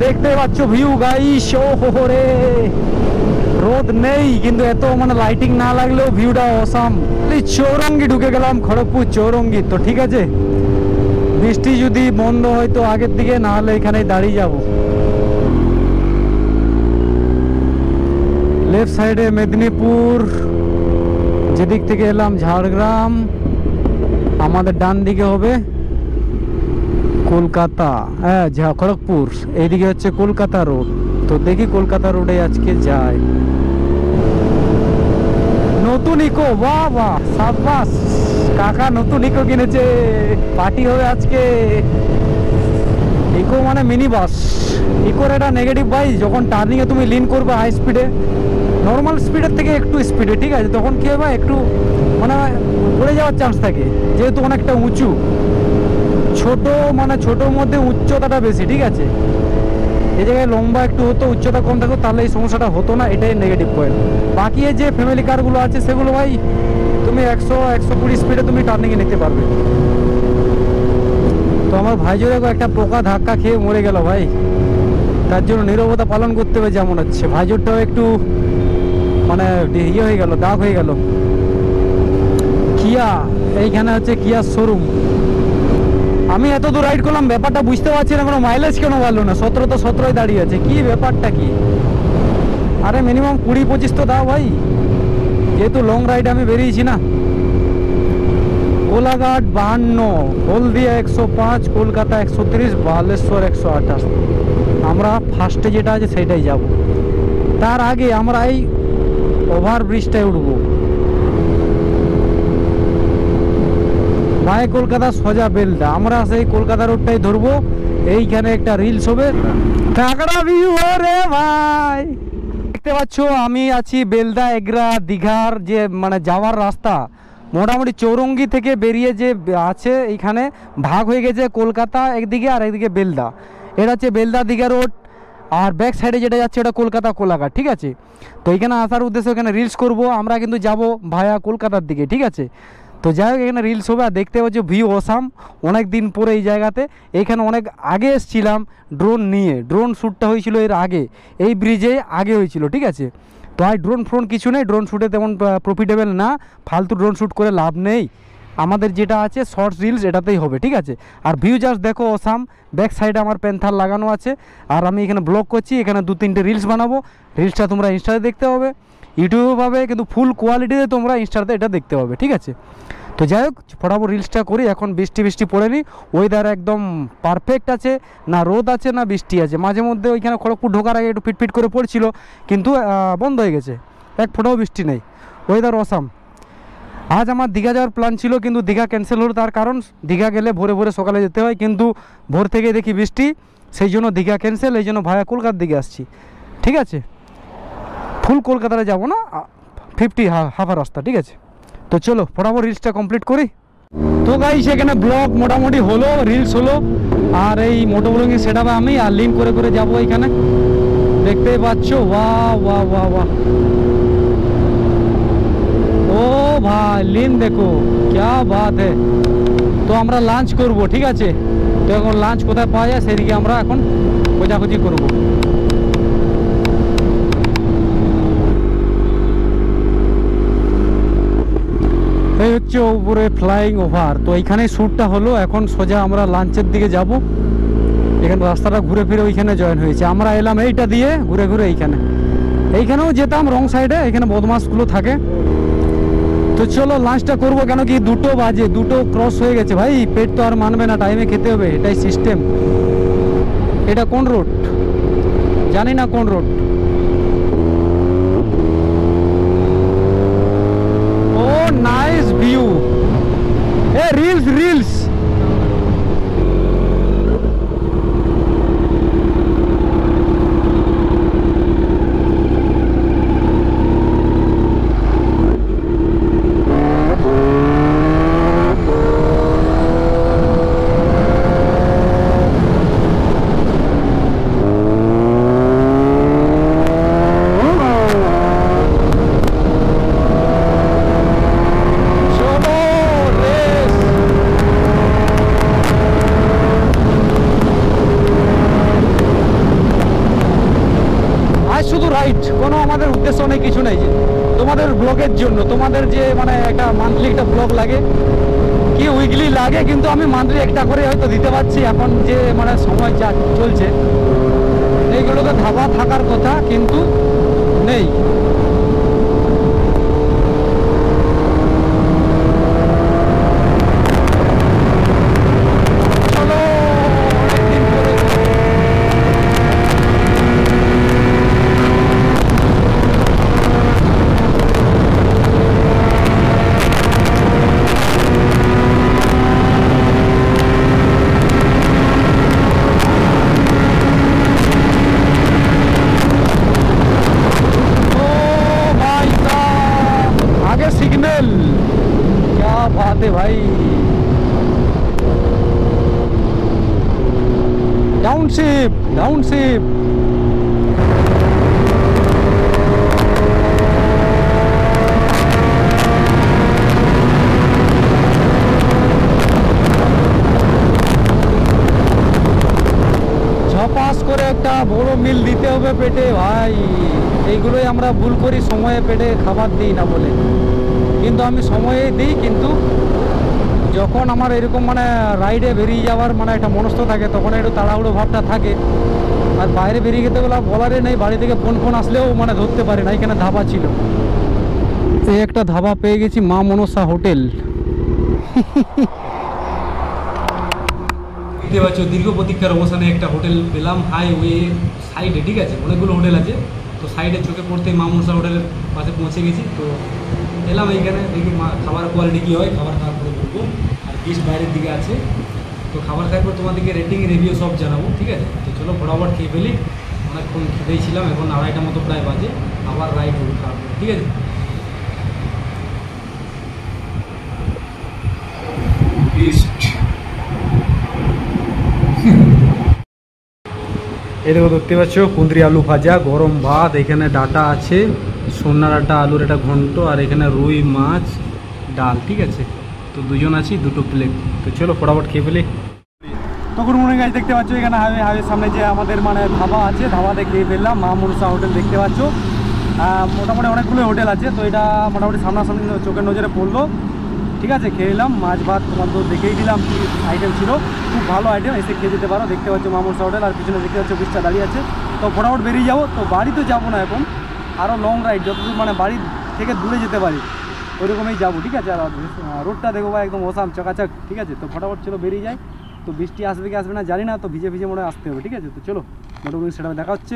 দেখতে পাচ্ছ view guys, ও হো রে, রোদ নেই কিন্তু এত মানে লাইটিং না লাগলেও ভিউটা অসাম। চৌরঙ্গি ঢুকে গেলাম, খড়গপুর চৌরঙ্গি। তো ঠিক আছে, বৃষ্টি যদি বন্ধ হয় তো আগের দিকে, না হলে এখানে দাঁড়িয়ে যাব। লেফট সাইডে মেদিনীপুর, যেদিক থেকে এলাম ঝাড়গ্রাম, আমাদের ডান দিকে হবে কলকাতা, হ্যাঁ খড়গপুর, এইদিকে হচ্ছে কলকাতা রোড। তো দেখি কলকাতা রোডে আজকে যাই। নতুন ইকো, বাহ বাহ, সাবাস কাকা, নতুন ইকো কিনেছে, পার্টি হবে আজকে। ইকো মানে মিনি বাস। ইকোর একটা নেগেটিভ ভাই, যখন টার্নিংয়ে তুমি লিন করবে হাই স্পিডে, নর্মাল স্পিডের থেকে একটু স্পিডে, ঠিক আছে, তখন কী হবে একটু মানে পড়ে যাওয়ার চান্স থাকে, যেহেতু অনেকটা উঁচু। ছোট মানে ছোটোর মধ্যে উচ্চতাটা বেশি, ঠিক আছে। এই জায়গায় লম্বা একটু হতো, উচ্চতা কম থাকতো, তাহলে এই সমস্যাটা হতো না, এটাই নেগেটিভ পয়েন্ট। বাকি যে ফ্যামিলি কারগুলো আছে সেগুলো ভাই তুমি 100-120 স্পিডে তুমি টার্নিংয়ে নিতে পারবে। তো আমার ভাইজোর একটা পোকা ধাক্কা খেয়ে মরে গেল ভাই, তার জন্য নীরবতা পালন করতে হবে যেমন হচ্ছে। ভাইজোরটাও একটু মানে ইয়ে হয়ে গেল, দাগ হয়ে গেল। কিয়া, এইখানে হচ্ছে কিয়ার শোরুম। আমি এত দূর রাইড করলাম, ব্যাপারটা বুঝতে পারছি না, কোনো মাইলেজ কেন ভালো না, 17 তো 17ই দাঁড়িয়ে আছে, কি ব্যাপারটা কি? আরে মিনিমাম 20-25 তো দাও ভাই, যেহেতু লং রাইড আমি বেরিয়েছি না। কোলাঘাট 52, হলদিয়া 105, কলকাতা 130, বালেশ্বর 128। আমরা ফার্স্টে যেটা আছে সেটাই যাব। তার আগে আমরা এই ওভার ব্রিজটায় উঠবো। ভাই কলকাতা সোজা বেলদা, আমরা সেই কলকাতা রোডটাই ধরবো। এইখানে একটা রিলস হবে, তাগড়া ভিউ রে ভাই। দেখতে পাচ্ছ আমি আছি বেলদা এগরা দীঘার যে মানে যাওয়ার রাস্তা, মোটামুটি চৌরঙ্গি থেকে বেরিয়ে যে আছে এইখানে ভাগ হয়ে গেছে, কলকাতা একদিকে আর একদিকে বেলদা। এটা হচ্ছে বেলদা দীঘা রোড, আর ব্যাক সাইডে যেটা যাচ্ছে ওটা কলকাতা কোলাঘাট, ঠিক আছে। তো এখানে আসার উদ্দেশ্যে এখানে রিলস করব, আমরা কিন্তু যাব ভায়া কলকাতার দিকে, ঠিক আছে। তো যাই হোক, এখানে রিলস হবে। আর দেখতে পাচ্ছি ভিউ অসাম, অনেক দিন পরে এই জায়গাতে। এইখানে অনেক আগে এসেছিলাম ড্রোন নিয়ে, ড্রোন শ্যুটটা হয়েছিল এর আগে, এই ব্রিজে আগে হয়েছিল, ঠিক আছে। তো আর ড্রোন ফ্রোন কিছু নেই, ড্রোন শ্যুটে তেমন প্রফিটেবল না, ফালতু ড্রোন শ্যুট করে লাভ নেই। আমাদের যেটা আছে শর্টস রিলস এটাতেই হবে, ঠিক আছে। আর ভিউ জাস্ট দেখো অসাম। ব্যাক সাইডে আমার প্যান্থার লাগানো আছে, আর আমি এখানে ব্লগ করছি, এখানে 2-3টে রিলস বানাবো। রিলসটা তোমরা ইনস্টাতে দেখতে হবে, ইউটিউবে পাবে, কিন্তু ফুল কোয়ালিটিতে তোমরা ইনস্টাতে এটা দেখতে পাবে, ঠিক আছে। তো যাই হোক, ফটাফট রিলসটা করি। এখন বৃষ্টি পড়েনি, ওয়েদার একদম পারফেক্ট আছে, না রোদ আছে না বৃষ্টি আছে। মাঝে মধ্যে ওইখানে খড়গপুর ঢোকার আগে একটু ফিটফিট করে পড়ছিল, কিন্তু বন্ধ হয়ে গেছে, এক ফোঁটাও বৃষ্টি নেই, ওয়েদার অসাম। আজ আমার দীঘা যাওয়ার প্ল্যান ছিল, কিন্তু দীঘা ক্যান্সেল হলো। তার কারণ দীঘা গেলে ভোরে ভোরে সকালে যেতে হয়, কিন্তু ভোর থেকে দেখি বৃষ্টি, সেই জন্য দীঘা ক্যান্সেল। এই জন্য ভায়া কলকাতার দিকে আসছি, ঠিক আছে। ফুল কলকাতায় যাব না, 50 হাফা রাস্তা, ঠিক আছে। তো চলো ফটাফট রিলসটা কমপ্লিট করি। তো গাইস এখানে ব্লগ মোটামুটি হলো, রিলস হলো, আর এই মোটোব্লগিং সেটআপে আমি আর লিঙ্ক করে করে যাবো। এখানে দেখতেই পাচ্ছ, বাহ বাহ বাহ বাহ, ও ভাই লিন দেখো, क्या बात है। তো আমরা লাঞ্চ করব, ঠিক আছে। তো এখন লাঞ্চ কোথায় পাওয়া যায় সেদিকে আমরা এখন খোঁজাখুঁজি করবো। এই হচ্ছে উপরে ফ্লাইং ওভার। তো এইখানে শ্যুটটা হলো, এখন সোজা আমরা লাঞ্চের দিকে যাব। এখানে রাস্তাটা ঘুরে ফিরে ওইখানে জয়েন হয়েছে। আমরা এলাম এইটা দিয়ে ঘুরে ঘুরে এইখানেও যেতাম রং সাইডে, এখানে বদমাশগুলো থাকে। তো চলো লাঞ্চটা করবো, কেন কি 2টো বাজে, 2টো ক্রস হয়ে গেছে ভাই, পেট তো আর মানবে না, টাইমে খেতে হবে, এটাই সিস্টেম। এটা কোন রোড জানি না, কোন রোড। ও নাইস ভিউ, এ রিলস রাইট, কোনো আমাদের উদ্দেশ্য নেই, কিছু নেই, যে তোমাদের ব্লগের জন্য, তোমাদের যে মানে একটা মান্থলি একটা ব্লগ লাগে কি উইকলি লাগে, কিন্তু আমি মান্থলি একটা করে হয়তো দিতে পারছি। এখন যে মানে সময় যা চলছে, এইগুলোতে ধাবা থাকার কথা কিন্তু নেই। सिग्नल, क्या बात है भाई। डाउनशिप डाउनशिप, ঝপাস করে একটা বড় মিল দিতে হবে পেটে ভাই। এইগুলোই আমরা ভুল করি, সময়ে পেটে খাবার দিই না বলে, কিন্তু আমি সময়ে দিই। কিন্তু যখন আমার এরকম মানে রাইডে বেরিয়ে যাওয়ার মানে একটা মনস্থ থাকে, তখন একটু তাড়াহুড়ো ভাবটা থাকে। আর বাইরে বেরিয়ে যেতে গেলে বলারে নেই, বাড়ি থেকে ফোন আসলেও মানে ধরতে পারি না। এখানে ধাবা ছিল, এই একটা ধাবা পেয়ে গেছি, মা মনসা হোটেল। দেখতে পাচ্ছ দীর্ঘ প্রতীক্ষার অবসানে একটা হোটেল পেলাম হাইওয়ে সাইডে, ঠিক আছে, অনেকগুলো হোটেল আছে, তো সাইডে চোখে পড়তে মা মনসা হোটেলের পাশে পৌঁছে গেছি। তো এলাম এইখানে, দেখি খাবার কোয়ালিটি কী হয়, খাবার খাওয়ার পরে বলবো। আর গেস্ট বাইরের দিকে আছে, তো খাবার খাওয়ার পর তোমাদেরকে রেটিং রিভিউ সব জানাবো, ঠিক আছে। তো চলো ফটাফট খেয়ে ফেলি, অনেকক্ষণ খেতেই ছিলাম, এখন 2:30 মতো প্রায় বাজে, আবার রাইড হবে খাওয়ার পর, ঠিক আছে। এই দেখো দেখতে পাচ্ছ কুঁদরি আলু ভাজা, গরম ভাত, এখানে ডাটা আছে, সোনা ডাটা, আলুর একটা ঘন্ট, আর এখানে রুই মাছ, ডাল, ঠিক আছে। তো দুজন আছি, দুটো প্লেট। তো চলো ফটাফট খেয়ে ফেলি। তখন মনে গাছ দেখতে পাচ্ছ এখানে হাইওয়ের সামনে যে আমাদের মানে ধাবা আছে, ধাবাতে খেয়ে ফেললাম। মা মনসা হোটেল দেখতে পাচ্ছ, মোটামুটি অনেকগুলো হোটেল আছে, তো এটা মোটামুটি সামনাসামনি চোখের নজরে পড়লো, ঠিক আছে। খেয়ে এলাম মাছ ভাত, তোমার তো দেখেই দিলাম কি আইটেম ছিল, খুব ভালো আইটেম, এসে খেয়ে যেতে পারো। দেখতে পাচ্ছ মা মনসা হোটেল, আর পিছনে দেখতে পাচ্ছ বিশটা দাঁড়িয়ে আছে। তো ফটাফট বেরিয়ে যাবো। তো বাড়ি তো যাবো না এখন, আরও লং রাইড, যতদূর মানে বাড়ি থেকে দূরে যেতে পারি ওইরকমই যাবো, ঠিক আছে। আর রোডটা দেখো ভাই একদম ওসাম চকাচক, ঠিক আছে। তো ফটাফট চলো বেরিয়ে যাই। তো বৃষ্টি আসবে কি আসবে না জানি না, তো ভিজে ভিজে মনে আসতে হবে, ঠিক আছে। তো চলো মোটামুটি সেটা দেখা হচ্ছে।